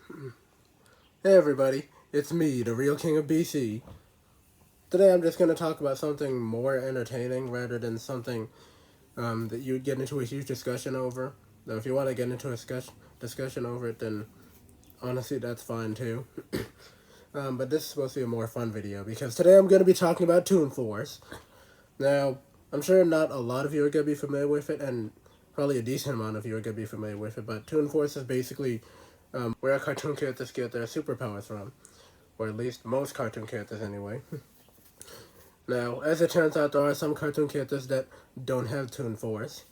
Hey everybody, it's me, the real king of BC. Today I'm just going to talk about something more entertaining rather than something that you would get into a huge discussion over. Though if you want to get into a discussion over it, then honestly that's fine too. But this is supposed to be a more fun video because today I'm going to be talking about Toon Force. Now, I'm sure not a lot of you are going to be familiar with it, and probably a decent amount of you are going to be familiar with it, but Toon Force is basically where a cartoon characters get their superpowers from. Or at least most cartoon characters anyway. Now, as it turns out, there are some cartoon characters that don't have Toon Force.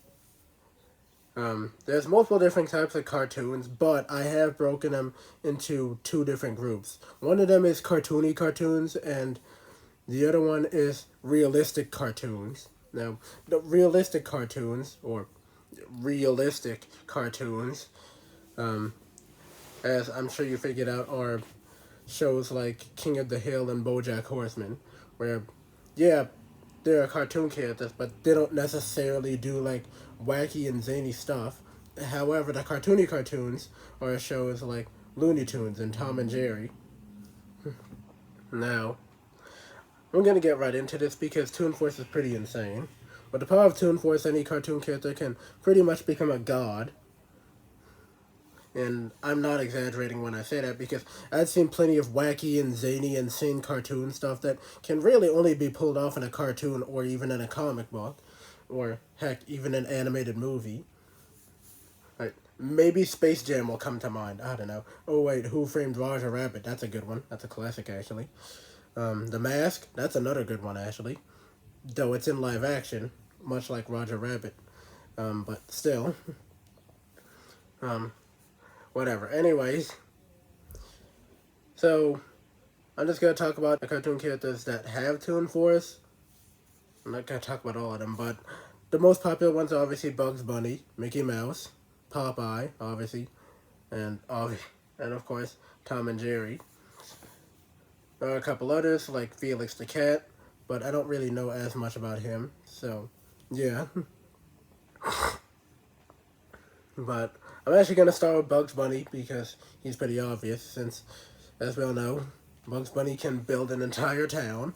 There's multiple different types of cartoons, but I have broken them into two different groups. One of them is cartoony cartoons, and the other one is realistic cartoons. Now, the realistic cartoons, as I'm sure you figured out, are shows like King of the Hill and BoJack Horseman, where, yeah, they're cartoon characters, but they don't necessarily do like wacky and zany stuff. However, the cartoony cartoons are shows like Looney Tunes and Tom and Jerry. Now, I'm gonna get right into this because Toon Force is pretty insane. With the power of Toon Force, any cartoon character can pretty much become a god. And I'm not exaggerating when I say that because I've seen plenty of wacky and zany, insane cartoon stuff that can really only be pulled off in a cartoon or even in a comic book. Or, heck, even an animated movie. Like, maybe Space Jam will come to mind. I don't know. Oh, wait, Who Framed Roger Rabbit? That's a good one. That's a classic, actually. The Mask? That's another good one, actually. Though it's in live action, much like Roger Rabbit. But still. Whatever. Anyways, so I'm just gonna talk about the cartoon characters that have Toon Force. I'm not gonna talk about all of them, but the most popular ones are obviously Bugs Bunny, Mickey Mouse, Popeye, obviously, and of course Tom and Jerry. There are a couple others like Felix the Cat, but I don't really know as much about him. So, yeah. But I'm actually going to start with Bugs Bunny because he's pretty obvious since, as we all know, Bugs Bunny can build an entire town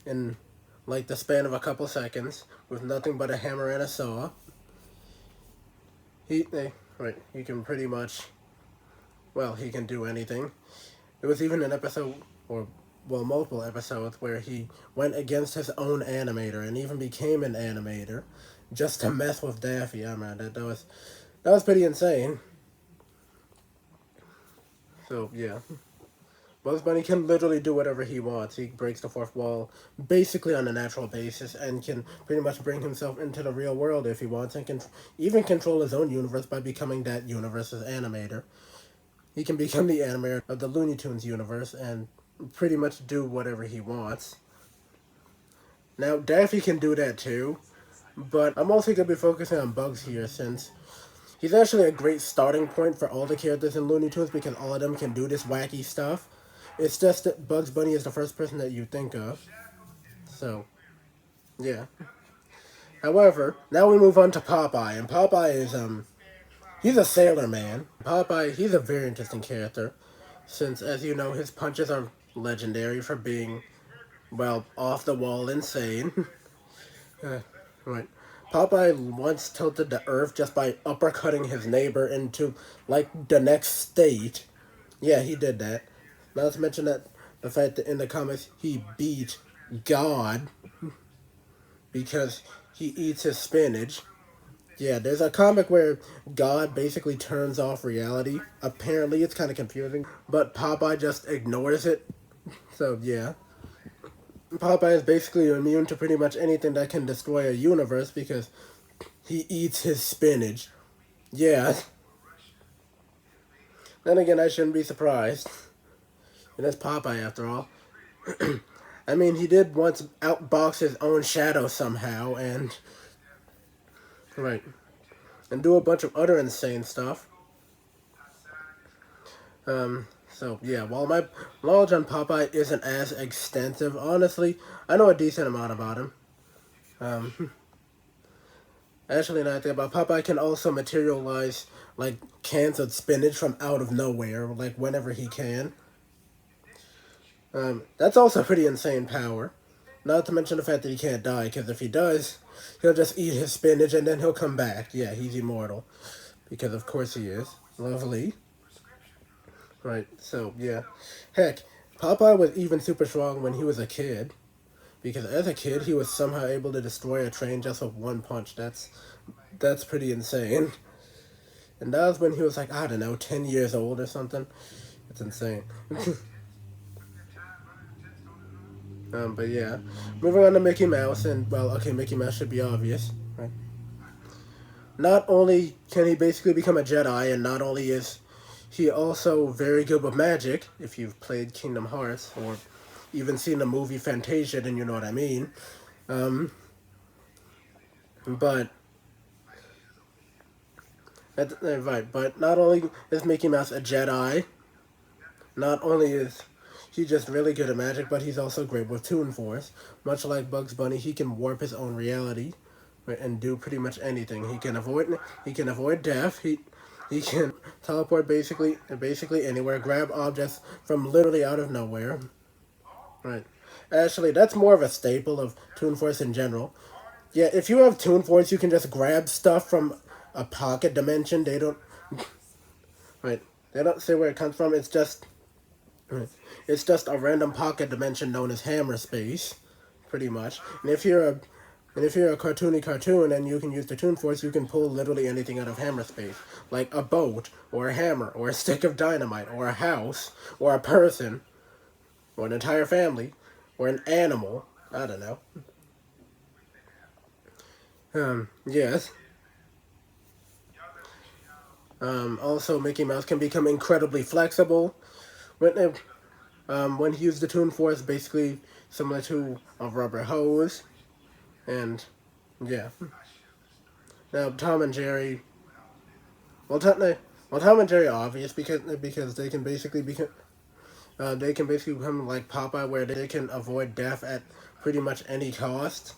in like the span of a couple seconds with nothing but a hammer and a saw. He can pretty much, well, he can do anything. There was even an episode, or well, multiple episodes where he went against his own animator and even became an animator just to mess with Daffy. I mean, that was pretty insane. So, yeah. Bugs Bunny can literally do whatever he wants. He breaks the fourth wall basically on a natural basis and can pretty much bring himself into the real world if he wants and can even control his own universe by becoming that universe's animator. He can become the animator of the Looney Tunes universe and pretty much do whatever he wants. Now, Daffy can do that too, but I'm also going to be focusing on Bugs here since he's actually a great starting point for all the characters in Looney Tunes because all of them can do this wacky stuff. It's just that Bugs Bunny is the first person that you think of. So, yeah. However, now we move on to Popeye, and Popeye is, he's a sailor man. Popeye, he's a very interesting character, since, as you know, his punches are legendary for being, well, off the wall insane. Right. Popeye once tilted the earth just by uppercutting his neighbor into, like, the next state. Yeah, he did that. Not to mention that the fact that in the comics he beat God because he eats his spinach. Yeah, there's a comic where God basically turns off reality. Apparently, it's kind of confusing, but Popeye just ignores it. So, yeah. Popeye is basically immune to pretty much anything that can destroy a universe because he eats his spinach. Yeah. Then again, I shouldn't be surprised. And that's Popeye after all. I mean, he did once outbox his own shadow somehow, and right, and do a bunch of other insane stuff. So yeah, while my knowledge on Popeye isn't as extensive, honestly, I know a decent amount about him. Actually, now I think about Popeye can also materialize like cans of spinach from out of nowhere, like whenever he can. That's also pretty insane power. Not to mention the fact that he can't die, because if he does, he'll just eat his spinach and then he'll come back. Yeah, he's immortal. Because of course he is. Lovely. Right, so yeah. Heck, Popeye was even super strong when he was a kid. Because as a kid, he was somehow able to destroy a train just with one punch. That's pretty insane. And that was when he was like, I don't know, 10 years old or something. It's insane. But yeah. Moving on to Mickey Mouse, and well, okay, Mickey Mouse should be obvious, right? Not only can he basically become a Jedi, and not only is he also very good with magic, if you've played Kingdom Hearts, or even seen the movie Fantasia, then you know what I mean. Um, but right, but not only is Mickey Mouse a Jedi, not only is he just really good at magic, but he's also great with Toon Force. Much like Bugs Bunny, he can warp his own reality, right, and do pretty much anything. He can avoid death. He can teleport basically anywhere, grab objects from literally out of nowhere. Right. Actually, that's more of a staple of Toon Force in general. Yeah, if you have Toon Force, you can just grab stuff from a pocket dimension. They don't. Right. They don't say where it comes from. Right. It's just a random pocket dimension known as hammer space, pretty much. And if you're a cartoony cartoon and you can use the Toon Force, you can pull literally anything out of hammer space, like a boat or a hammer or a stick of dynamite or a house or a person or an entire family or an animal. I don't know. Yes. Also, Mickey Mouse can become incredibly flexible. When when he used the Toon Force, basically similar to a rubber hose, and yeah. Now Tom and Jerry, well, Tom and Jerry are obvious because they can basically become like Popeye, where they can avoid death at pretty much any cost.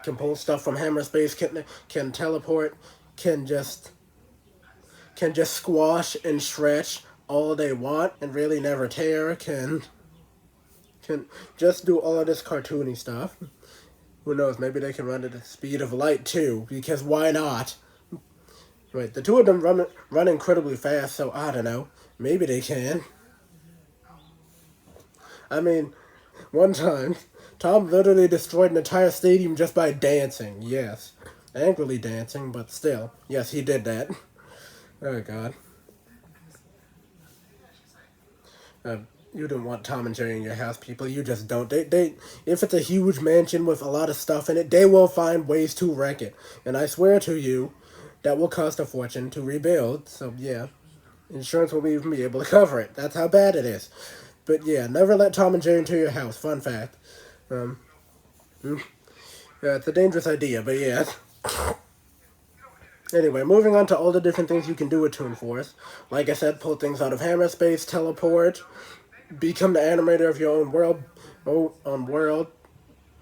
Can pull stuff from hammer space, can teleport, can just squash and stretch all they want and really never tear. Can just do all of this cartoony stuff. Who knows? Maybe they can run at the speed of light too, because why not? Right, the two of them run incredibly fast, so I don't know. Maybe they can. I mean, one time, Tom literally destroyed an entire stadium just by dancing. Yes, angrily dancing, but still, yes, he did that. Oh God. Uh, you don't want Tom and Jerry in your house, people. You just don't. If it's a huge mansion with a lot of stuff in it, they will find ways to wreck it. And I swear to you, that will cost a fortune to rebuild. So yeah, insurance will even be able to cover it. That's how bad it is. But yeah, never let Tom and Jerry into your house. Fun fact. Um, yeah, it's a dangerous idea, but yeah. Anyway, moving on to all the different things you can do with Toon Force. Like I said, pull things out of hammer space, teleport, become the animator of your own world.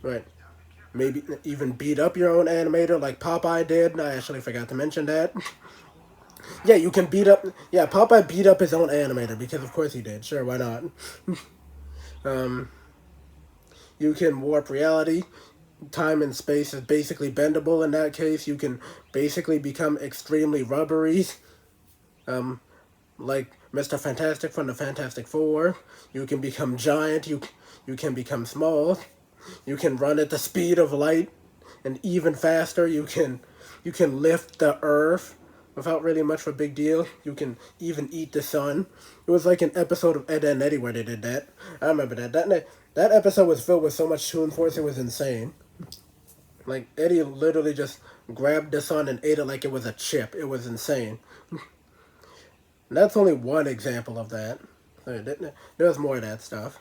Right. Maybe even beat up your own animator like Popeye did. I actually forgot to mention that. Yeah, you can beat up. Yeah, Popeye beat up his own animator because of course he did. Sure, why not? um, you can warp reality. Time and space is basically bendable in that case. You can basically become extremely rubbery. Like Mr. Fantastic from the Fantastic Four. You can become giant. You can become small. You can run at the speed of light, and even faster. You can lift the earth without really much of a big deal. You can even eat the sun. It was like an episode of Ed, Edd n Eddy where they did that. I remember that. That episode was filled with so much Toon Force, it was insane. Like, Eddie literally just grabbed the sun and ate it like it was a chip. It was insane. And that's only one example of that. There's more of that stuff.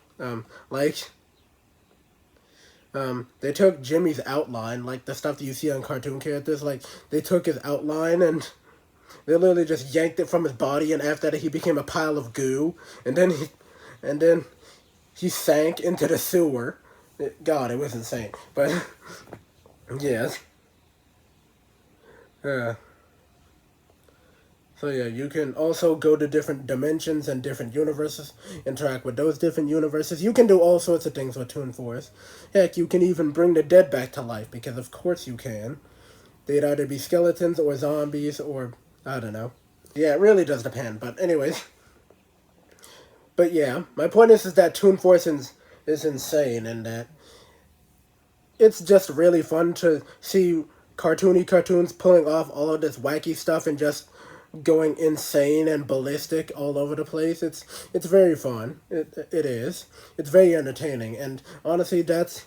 They took Jimmy's outline, like the stuff that you see on cartoon characters. Like, they took his outline and they literally just yanked it from his body, and after that he became a pile of goo. And then he sank into the sewer. God, it was insane. But yes. Yeah. So yeah, you can also go to different dimensions and different universes, interact with those different universes. You can do all sorts of things with Toon Force. Heck, you can even bring the dead back to life, because of course you can. They'd either be skeletons or zombies or, I don't know. Yeah, it really does depend, but anyways. But yeah, my point is that Toon Force is insane, and that it's just really fun to see cartoony cartoons pulling off all of this wacky stuff and just going insane and ballistic all over the place. It's very fun. It is. It's very entertaining, and honestly, that's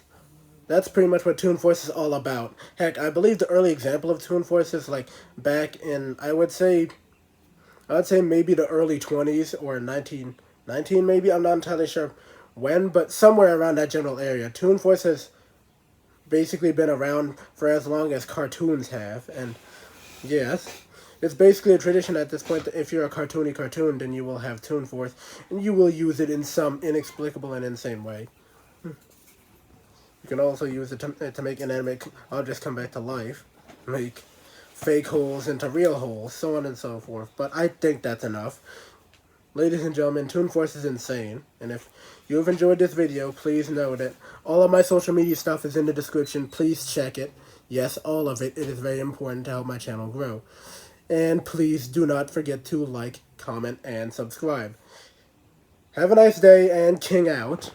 pretty much what Toon Force is all about. Heck, I believe the early example of Toon Force is like back in, I'd say maybe the early 20s or 1919 maybe. I'm not entirely sure when, but somewhere around that general area. Toon Force has basically been around for as long as cartoons have, and yes, it's basically a tradition at this point that if you're a cartoony cartoon, then you will have Toon Force, and you will use it in some inexplicable and insane way. You can also use it to make inanimate objects come back to life, make fake holes into real holes, so on and so forth. But I think that's enough. Ladies and gentlemen, Toon Force is insane, and if you've enjoyed this video, please know that all of my social media stuff is in the description. Please check it. Yes, all of it. It is very important to help my channel grow. And please do not forget to like, comment, and subscribe. Have a nice day, and King out.